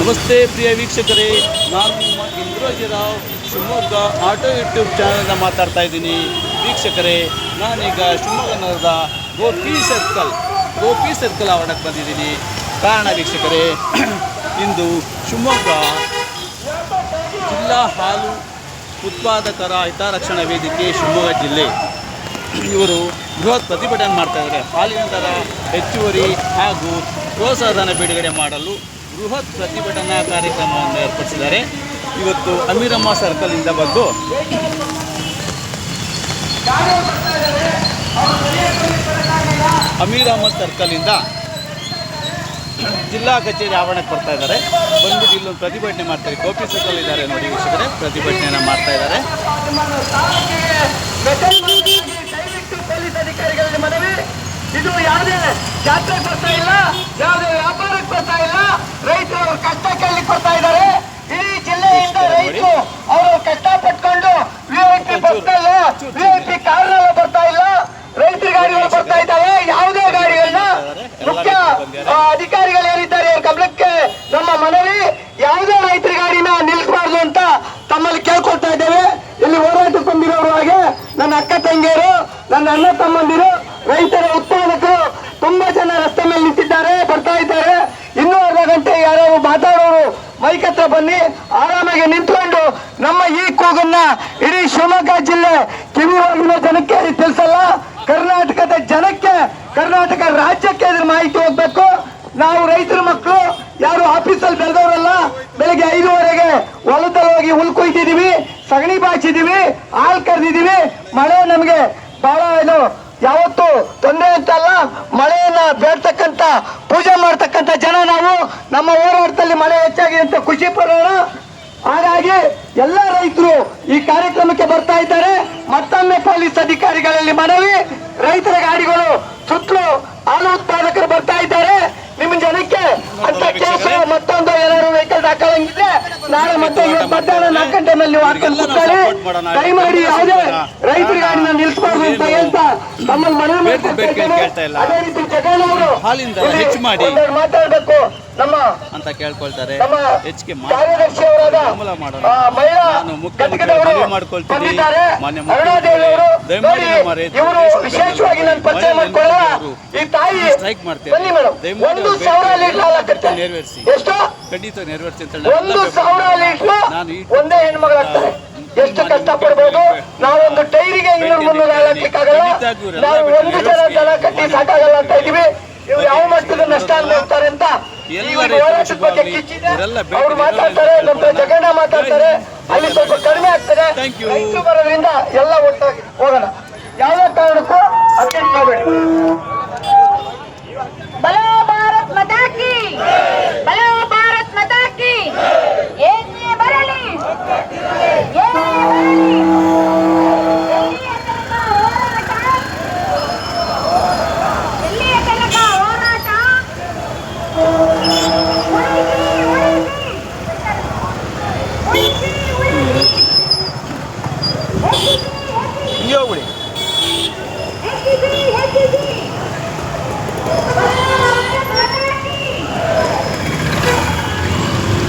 ನಮಸ್ತೆ ಪ್ರಿಯ ವೀಕ್ಷಕರೇ, ನಾನು ನಿಮ್ಮ ಇಂದ್ರೋಜಿರಾವ್ ಶಿವಮೊಗ್ಗ ಆಟೋ ಯೂಟ್ಯೂಬ್ ಚಾನಲ್ನ ಮಾತಾಡ್ತಾ ಇದ್ದೀನಿ. ವೀಕ್ಷಕರೇ, ನಾನೀಗ ಶಿವಮೊಗ್ಗ ನಗರದ ಗೋಪಿ ಸರ್ಕಲ್ ಆವರಣಕ್ಕೆ ಬಂದಿದ್ದೀನಿ. ಕಾರಣ ವೀಕ್ಷಕರೇ, ಇಂದು ಶಿವಮೊಗ್ಗ ಜಿಲ್ಲಾ ಹಾಲು ಉತ್ಪಾದಕರ ಹಿತರಕ್ಷಣಾ ವೇದಿಕೆ ಶಿವಮೊಗ್ಗ ಜಿಲ್ಲೆ ಇವರು ಬೃಹತ್ ಪ್ರತಿಭಟನೆ ಮಾಡ್ತಾಯಿದ್ದಾರೆ. ಹಾಲಿನ ದರ ಹೆಚ್ಚುವರಿ ಹಾಗೂ ಪ್ರೋತ್ಸಾಹಧನ ಬಿಡುಗಡೆ ಮಾಡಲು ಬೃಹತ್ ಪ್ರತಿಭಟನಾ ಕಾರ್ಯಕ್ರಮವನ್ನು ಏರ್ಪಡಿಸಿದ್ದಾರೆ. ಇವತ್ತು ಅಮೀರಮ್ಮ ಸರ್ಕಲಿಂದ ಬಂದು ಅಮೀರಮ್ಮ ಸರ್ಕಲಿಂದ ಜಿಲ್ಲಾ ಕಚೇರಿ ಆವರಣಕ್ಕೆ ಬರ್ತಾ ಇದ್ದಾರೆ. ಬಂದ್ಬಿಟ್ಟು ಇಲ್ಲೊಂದು ಪ್ರತಿಭಟನೆ ಮಾಡ್ತಾರೆ. ಗೋಪಿ ಸರ್ಕಲ್ ಇದ್ದಾರೆ ನೋಡಿ ವೀಕ್ಷಕರೇ, ಪ್ರತಿಭಟನೆಯನ್ನು ಮಾಡ್ತಾ ಇದ್ದಾರೆ. ಪೊಲೀಸ್ ಅಧಿಕಾರಿಗಳಿಗೆ ಮನವಿ, ಇದು ಯಾವುದೇ ಜಾತ್ರೆಗೆ ಬರ್ತಾ ಇಲ್ಲ, ಯಾವುದೇ ವ್ಯಾಪಾರಕ್ಕೆ ಬರ್ತಾ ಇಲ್ಲ, ರೈತರು ಕಷ್ಟ ಕೇಳಲಿಕ್ಕೆ ಬರ್ತಾ ಇದ್ದಾರೆ. ಇಡೀ ಜಿಲ್ಲೆಯಿಂದ ರೈತರು ಅವರು ಕಷ್ಟ ಪಟ್ಕೊಂಡು ವಿಐಪಿ ಬಸ್ನಲ್ಲೂ ವಿಐಪಿ ಕಾರ್ನಲ್ಲೂ ಬರ್ತಾ ಇಲ್ಲ, ರೈತರ ಗಾಡಿಗಳು ಬರ್ತಾ ಇದ್ದಾವೆ. ಯಾವುದೇ ಗಾಡಿಗಳನ್ನ ಮುಖ್ಯ ಅಧಿಕಾರಿಗಳು ಏನಿದ್ದಾರೆ ಅವ್ರ ಗಮನಕ್ಕೆ ನಮ್ಮ ಮನವಿ, ಯಾವುದೇ ರೈತರ ಗಾಡಿನ ನಿಲ್ಲಿಸಬಾರ್ದು ಅಂತ ತಮ್ಮಲ್ಲಿ ಕೇಳ್ಕೊಳ್ತಾ ಇದ್ದೇವೆ. ಇಲ್ಲಿ ಹೋರಾಟಕ್ಕೆ ಬಂದಿರೋರು ಹಾಗೆ ನನ್ನ ಅಕ್ಕ ತಂಗಿಯರು, ನನ್ನ ಅಣ್ಣ ತಮ್ಮಂದಿರು, ರೈತರ ಉತ್ಪಾದಕರು ತುಂಬಾ ಜನ ರಸ್ತೆ ಮೇಲೆ ನಿಂತಿದ್ದಾರೆ, ಬರ್ತಾ ಇದ್ದಾರೆ. ಇನ್ನೂ ಅರ್ಧ ಗಂಟೆ ಯಾರೋ ಮಾತಾಡೋರು ಮೈಕ್ ಹತ್ರ ಬನ್ನಿ, ಆರಾಮಾಗಿ ನಿಂತ್ಕೊಂಡು ನಮ್ಮ ಈ ಕೂಗನ್ನ ಇಡೀ ಶಿವಮೊಗ್ಗ ಜಿಲ್ಲೆ ಕಿವಿವಾಗಿನ ಜನಕ್ಕೆ ತಿಳಿಸಲ್ಲ, ಕರ್ನಾಟಕದ ಜನಕ್ಕೆ, ಕರ್ನಾಟಕ ರಾಜ್ಯಕ್ಕೆ ಇದ್ರ ಮಾಹಿತಿ ಹೋಗ್ಬೇಕು. ನಾವು ರೈತರ ಮಕ್ಕಳು, ಯಾರು ಆಫೀಸಲ್ಲಿ ಬೆಳೆದವರಲ್ಲ. ಬೆಳಿಗ್ಗೆ 5:30ಗೆ ಹೊಲದಲ್ಲಿ ಹೋಗಿ ಹುಲ್ ಕೊಯ್ದಿದೀವಿ, ಸಗಣಿ ಬಾಚಿದೀವಿ, ಹಾಲು ಕರೆದಿದೀವಿ. ಮಳೆ ನಮಗೆ ಬಹಳ ಯಾವತ್ತು ತೊಂದರೆ ಅಂತಲ್ಲ, ಮಳೆಯನ್ನ ಬೇಡ್ತಕ್ಕಂತ ಪೂಜೆ ಮಾಡ್ತಕ್ಕಂಥ ಜನ ನಾವು. ನಮ್ಮ ಹೋರಾಟದಲ್ಲಿ ಮಳೆ ಹೆಚ್ಚಾಗಿದೆ ಅಂತ ಖುಷಿ ಪಡೋಣ. ಹಾಗಾಗಿ ಎಲ್ಲ ರೈತರು ಈ ಕಾರ್ಯಕ್ರಮಕ್ಕೆ ಬರ್ತಾ ಇದ್ದಾರೆ. ಮತ್ತೊಮ್ಮೆ ಪೊಲೀಸ್ ಅಧಿಕಾರಿಗಳಲ್ಲಿ ಮನವಿ, ರೈತರ ಗಾಡಿಗಳು ಸುತ್ತಲೂ ಹಾಲು ಉತ್ಪಾದಕರು ಬರ್ತಾ ಇದ್ದಾರೆ. ನಿಮ್ಮ ಜನಕ್ಕೆ ಅಂತ ಕೇಸ ಮತ್ತೊಂದು ಏನಾದ್ರು ವೆಹಿಕಲ್ ಹಾಕೊಳ್ಳಂಗಿದ್ರೆ ನಾಳೆ ಮತ್ತೆ ಇವತ್ತು ಮಧ್ಯಾಹ್ನ 4 ಗಂಟೆ ಮೇಲೆ ನೀವು ಹಾಕೊಂಡು ಕೂತ್ಕೊಳ್ಳಿ. ದಯಮಾಡಿ ಯಾವುದೇ ರೈತರ ಗಾಡಿನ ನಿಲ್ಲಿಸಬಾರ್ದು ಅಂತ ಹೇಳ್ತಾ ನಮ್ಮಲ್ಲಿ ಮನವಿ ಮಾಡ್ತಾ ಇದ್ದೇನೆ. ಅದೇ ರೀತಿ ಜಗಣ್ಣವರು ಮಾತಾಡಬೇಕು ನಮ್ಮ ಅಂತ ಕೇಳ್ಕೊಳ್ತಾರೆ. ಹೆಚ್ಚಿಗೆ ಕಾರ್ಯದರ್ಶಿ ಅವರಾದ ಮಹಿಳಾ ಘಟಕದವರು ಬಂದಿದ್ದಾರೆ. ಅರುಣಾದೇವಿಯವರು ಇವರು ವಿಶೇಷವಾಗಿ ನಾನು ಪರಿಚಯ ಮಾಡ್ಕೊಳ್ಳ. ಈ ತಾಯಿ ಬನ್ನಿ ಮೇಡಮ್, 1,000 ಲೀಟರ್ ಹಾಲಾಕತ್ತೆ. ಎಷ್ಟು? ಖಂಡಿತ ನೆರವೇರಿಸಿ ಅಂತ 1,000 ಲೀಟರ್ ಒಂದೇ ಹೆಣ್ಮಗಳಾಗ್ತಾರೆ. ಎಷ್ಟು ಕಷ್ಟ ಪಡ್ಬೋದು. ನಾವೊಂದು ಟೈರಿಗೆ 200-300 ಹಾಲಾಕ್ಲಿಕ್ಕಾಗಲ್ಲ. ನಾವು ಒಂದು ಜನ ದನ ಕಟ್ಟಿ ಸಾಕಾಗಲ್ಲ ಅಂತ ಇದೀವಿ. ಇವ್ರು ಯಾವ ಮಟ್ಟದ ನಷ್ಟ ಅನ್ಭವಿಸ್ತಾರೆ ಅಂತ ಹೋರಾಟದ ಬಗ್ಗೆ ಕಿಚ್ಚಿದೆ. ಅವ್ರು ಮಾತಾಡ್ತಾರೆ, ನಮ್ಮ ಜಗಣ್ಣ ಮಾತಾಡ್ತಾರೆ, ಅಲ್ಲಿ ಸ್ವಲ್ಪ ಕಡಿಮೆ ಆಗ್ತದೆ. ರೈತರು ಬರೋದ್ರಿಂದ ಎಲ್ಲ ಒಟ್ಟಾಗಿ ಹೋಗೋಣ. ಯಾವುದೇ ಕಾರಣಕ್ಕೂ ಅಟೆಂಡ್ ಮಾಡಬೇಡಿ.